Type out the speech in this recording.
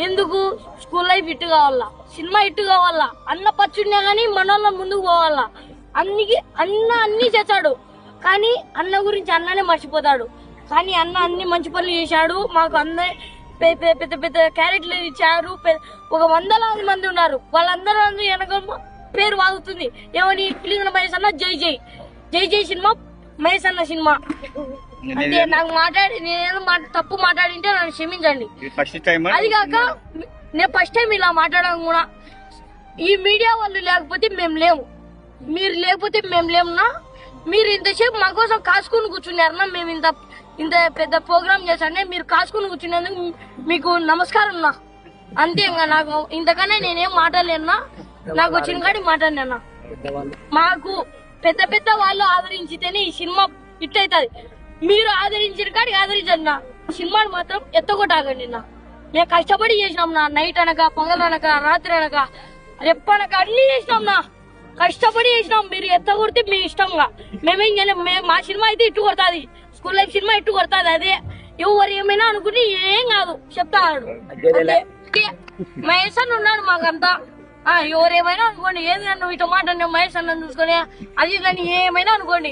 ఎందుకు school life ఇట్టు కావాలా, సినిమా ఇట్టు కావాలా, అన్న పచ్చుడినా గానీ మనోళ్ళ ముందుకు పోవాలా. అన్ని చేశాడు కానీ అన్న గురించి అన్ననే మర్చిపోతాడు. కానీ అన్న అన్ని మంచి పనులు చేశాడు. మాకు అందరి పెద్ద పెద్ద క్యారెక్టర్లు ఇచ్చారు. ఒక 100 మంది ఉన్నారు. వాళ్ళందరూ వెనక పేరు వాగుతుంది. ఏమని పిలిచిన మహేష్ అన్న జై జై జై జై సినిమా, మహేష్ అన్న సినిమా. అంటే నాకు నేనేదో తప్పు మాట్లాడింటే నన్ను క్షమించండి. అది కాక నేను ఫస్ట్ టైం ఇలా మాట్లాడడం కూడా, ఈ మీడియా వాళ్ళు లేకపోతే మేము లేము, మీరు లేకపోతే మేము లేమున్నా. మీరు ఇంతసేపు మా కోసం కాసుకుని కూర్చున్నారన్నా. మేము ఇంత పెద్ద ప్రోగ్రామ్ చేశానే మీరు కాసుకుని కూర్చున్నందుకు మీకు నమస్కారం నా. అంతే, ఇంకా నాకు ఇంతకన్నా నేనేం మాట్లాడలేనా. నాకు వచ్చిన కాడి మాట్లాడినా. మాకు పెద్ద పెద్ద వాళ్ళు ఆదరించితేనే ఈ సినిమా హిట్ అవుతుంది. మీరు ఆదరించిన కాడికి ఆదరించండి నా. సినిమాని మాత్రం ఎత్తగొట్టాగండి నా. మేము కష్టపడి చేసినాం నా. నైట్ అనక, పగలనక, రాత్రి అనక, రెప్పనక అన్ని చేసినాం నా. కష్టపడి చేసినాం. మీరు ఎత్తగొడితే మీ ఇష్టంగా. మేమేం చేయలేం. మా సినిమా అయితే ఇట్టు కొడుతుంది. స్కూల్ లైఫ్ సినిమా ఇట్టు కొడుతుంది. అదే ఎవరు ఏమైనా అనుకుంటే ఏం కాదు చెప్తాడు. మహేష్ అన్న ఉన్నాడు మాకంతా. ఎవరేమైనా అనుకోండి. ఏది నువ్వు ఇటు మాట మహేష్ అన్న చూసుకొని అది దాన్ని ఏమైనా అనుకోండి.